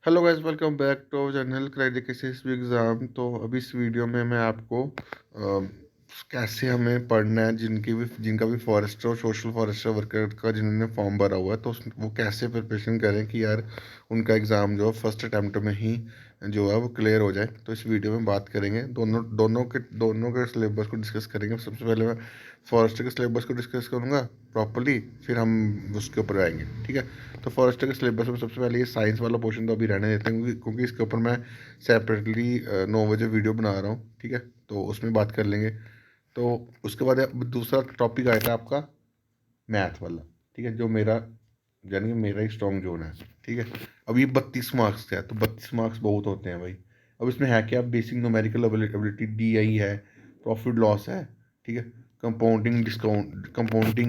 Hello guys, welcome back to channel क्राइडिकेसिस exam. तो अभी इस वीडियो में मैं आपको कैसे हमें पढ़ना है, जिनका भी फॉरेस्टर और सोशल फॉरेस्टर वर्कर का जिन्होंने फॉर्म भरा हुआ है, तो वो कैसे प्रिपरेशन करें कि यार उनका एग्ज़ाम जो है फर्स्ट अटैम्प्ट में ही जो है वो क्लियर हो जाए। तो इस वीडियो में बात करेंगे, दोनों के सिलेबस को डिस्कस करेंगे। सबसे पहले मैं फॉरेस्टर के सिलेबस को डिस्कस करूँगा प्रॉपर्ली, फिर हम उसके ऊपर आएंगे। ठीक है। तो फॉरेस्टर के सिलेबस में सबसे पहले ये साइंस वाला पोर्शन तो अभी रहने देते हैं, क्योंकि इसके ऊपर मैं सेपरेटली 9 बजे वीडियो बना रहा हूँ। ठीक है। तो उसमें बात कर लेंगे। तो उसके बाद अब दूसरा टॉपिक आएगा आपका मैथ वाला। ठीक है, जो मेरा यानी कि मेरा ही स्ट्रॉन्ग जोन है। ठीक है। अब ये 32 मार्क्स का है, तो 32 मार्क्स बहुत होते हैं भाई। अब इसमें है क्या, बेसिक न्यूमेरिकल एबिलिटी, DI है, प्रॉफिट लॉस है। ठीक है। कंपाउंडिंग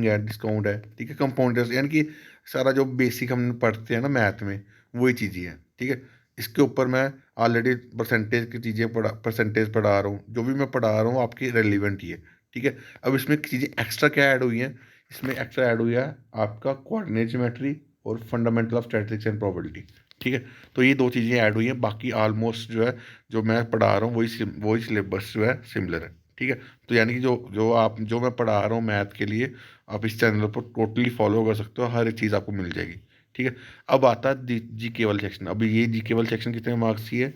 है, डिस्काउंट है। ठीक है। कंपाउंडर्स यानी कि सारा जो बेसिक हम पढ़ते हैं ना मैथ में, वही चीज़ें हैं। ठीक है। इसके ऊपर मैं ऑलरेडी परसेंटेज पढ़ा रहा हूँ। जो भी मैं पढ़ा रहा हूँ आपकी रेलिवेंट ही है। ठीक है। अब इसमें चीज़ें एक्स्ट्रा क्या ऐड हुई हैं, इसमें एक्स्ट्रा ऐड हुआ है आपका कोऑर्डिनेट ज्योमेट्री और fundamental of statistics and probability. ठीक है। तो ये दो चीज़ें ऐड हुई हैं, बाकी ऑलमोस्ट जो है जो मैं पढ़ा रहा हूँ वही सिलेबस जो है सिमिलर है। ठीक है। तो यानी कि जो मैं पढ़ा रहा हूँ मैथ के लिए, आप इस चैनल पर टोटली फॉलो कर सकते हो, हर एक चीज़ आपको मिल जाएगी। ठीक है। अब आता है जी केवल सेक्शन। अभी ये जी केवल सेक्शन कितने मार्क्स की है,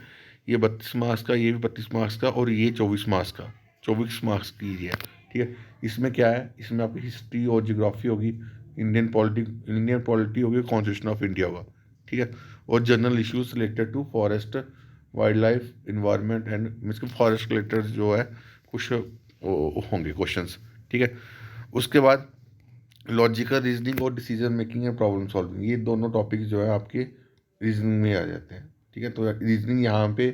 ये 32 मार्क्स का, ये भी 32 मार्क्स का, और ये 24 मार्क्स का, 24 मार्क्स की है। ठीक है। इसमें क्या है, इसमें आपकी हिस्ट्री और जियोग्राफी होगी, इंडियन पॉलिटी होगी, कॉन्स्टिट्यूशन ऑफ इंडिया होगा। ठीक है। और general issues related to forest, wild life, environment and means के फॉरेस्ट रिलेटेड जो है कुछ होंगे क्वेश्चंस। ठीक है। उसके बाद लॉजिकल रीजनिंग और decision making and problem solving, ये दोनों टॉपिक जो है आपके रीजनिंग में आ जाते हैं। ठीक है। तो रीजनिंग यहाँ पे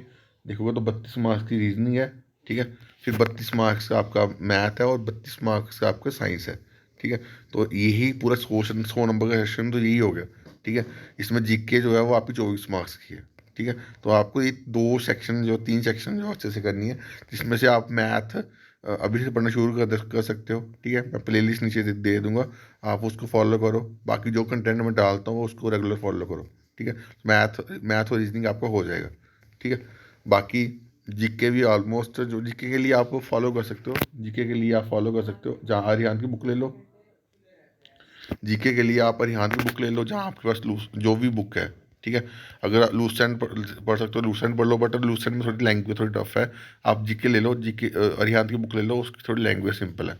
देखोगे तो 32 मार्क्स की रीजनिंग है। ठीक है। फिर 32 मार्क्स का आपका मैथ है और 32 मार्क्स का आपका साइंस है। ठीक है। तो यही पूरा क्वेश्चन 100 नंबर का सेशन तो यही हो गया। ठीक है। इसमें जीके जो है वो आपकी 24 मार्क्स की है। ठीक है। तो आपको ये तीन सेक्शन जो अच्छे से करनी है, जिसमें से आप मैथ अभी से पढ़ना शुरू कर सकते हो। ठीक है। मैं प्लेलिस्ट नीचे दे दूंगा, आप उसको फॉलो करो। बाकी जो कंटेंट मैं डालता हूँ उसको रेगुलर फॉलो करो। ठीक है। मैथ मैथ और रीजनिंग आपका हो जाएगा। ठीक है। बाकी जीके भी ऑलमोस्ट, जो जीके के लिए आप फॉलो कर सकते हो, जीके के लिए आप फॉलो कर सकते हो, जहाँ अरिहान की बुक ले लो। जीके के लिए आप अरिहान की बुक ले लो, जहाँ आपके पास जो भी बुक है। ठीक है। अगर लूसेंट पढ़ सकते हो लूसेंट पढ़ लो, बट लूसेंट में थोड़ी लैंग्वेज थोड़ी टफ है। आप जीके ले लो, जीके अरिहान की बुक ले लो, उसकी थोड़ी लैंग्वेज सिंपल है।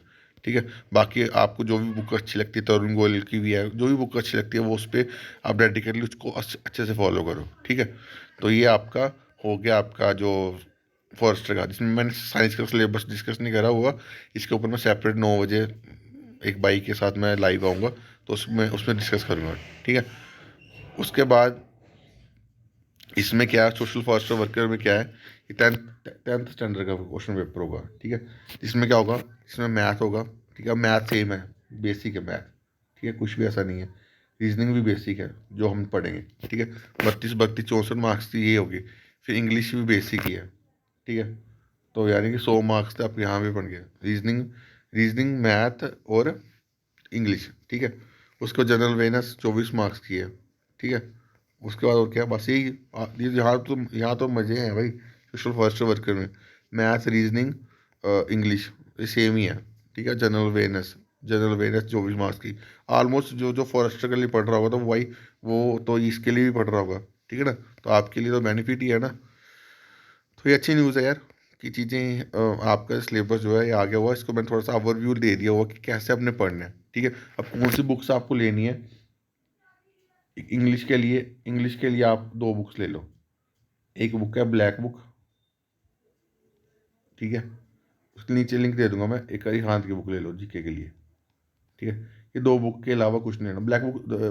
ठीक है। बाकी आपको जो भी बुक अच्छी लगती है, तरुण गोयल की भी है, जो भी बुक अच्छी लगती है वो उस पर आप डेडिकेटली उसको अच्छे से फॉलो करो। ठीक है। तो ये आपका हो गया आपका जो फॉरेस्टर का, जिसमें मैंने साइंस का सिलेबस डिस्कस नहीं करा हुआ। इसके ऊपर मैं सेपरेट 9 बजे एक बाई के साथ मैं लाइव आऊँगा, तो उसमें उसमें डिस्कस करूँगा। ठीक है। उसके बाद इसमें क्या है, सोशल फॉरेस्टर वर्कर में क्या है, कि टेंथ स्टैंडर्ड का क्वेश्चन पेपर होगा। ठीक है। इसमें क्या होगा, इसमें मैथ होगा। ठीक है। मैथ सेम है, बेसिक है मैथ। ठीक है। कुछ भी ऐसा नहीं है। रीजनिंग भी बेसिक है जो हम पढ़ेंगे। ठीक है। 32 32 64 मार्क्स की ये होगी। फिर इंग्लिश भी बेसिक ही है। ठीक है। तो यानी कि 100 मार्क्स तो आप यहाँ भी पढ़ गए, रीजनिंग रीजनिंग मैथ और इंग्लिश। ठीक है। उसको जनरल अवेयरनेस 24 मार्क्स की है। ठीक है। उसके बाद और क्या, बस यही ये यहाँ तो मज़े हैं भाई सोशल फॉरेस्टर वर्कर में। मैथ, रीजनिंग, इंग्लिश, ये सेम ही है। ठीक है। जनरल अवेयरनेस 24 मार्क्स की। ऑलमोस्ट जो जो फॉरेस्टर के लिए पढ़ रहा होगा तो वही, वो तो इसके लिए भी पढ़ रहा होगा। ठीक है ना। तो आपके लिए तो बेनिफिट ही है ना। तो ये अच्छी न्यूज़ है यार, कि चीज़ें आपका सिलेबस जो है ये आ गया हुआ है। इसको मैंने थोड़ा सा ओवरव्यू दे दिया हुआ कि कैसे आपने पढ़ना है। ठीक है। अब कौन सी बुक्स आपको लेनी है, इंग्लिश के लिए आप दो बुक्स ले लो। एक बुक है ब्लैक बुक। ठीक है। उसके नीचे लिंक दे दूंगा मैं, एक अरिहंत की बुक ले लो जीके के लिए। ठीक है। ये दो बुक के अलावा कुछ नहीं लेना।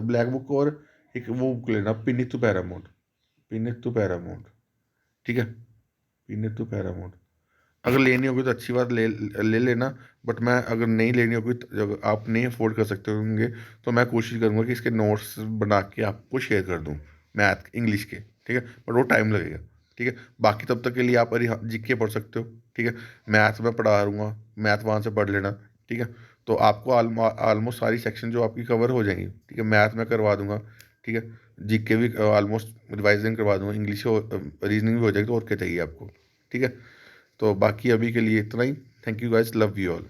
ब्लैक बुक और एक वो बुक लेना, पिनित टू पैरामाउंट। पिनित टू पैरामाउंट। ठीक है। पिनित टू पैरामाउंट अगर लेनी होगी तो अच्छी बात, ले ले लेना। बट मैं अगर नहीं लेनी होगी तो, अगर आप नहीं अफोर्ड कर सकते होंगे, तो मैं कोशिश करूँगा कि इसके नोट्स बना के आपको शेयर कर दूँ, मैथ इंग्लिश के। ठीक है। बट वो टाइम लगेगा। ठीक है। बाकी तब तक के लिए आप अरे जीके पढ़ सकते हो। ठीक है। मैथ में पढ़ा दूँगा, मैथ वहाँ से पढ़ लेना। ठीक है। तो आपको ऑलमोस्ट सारी सेक्शन जो आपकी कवर हो जाएंगी। ठीक है। मैथ में करवा दूंगा। ठीक है। जीके भी ऑलमोस्ट रिवाइजन करवा दूंगा, इंग्लिश रीजनिंग भी हो जाएगी, तो और क्या चाहिए आपको। ठीक है, तो बाकी अभी के लिए इतना ही। Thank you guys, love you all.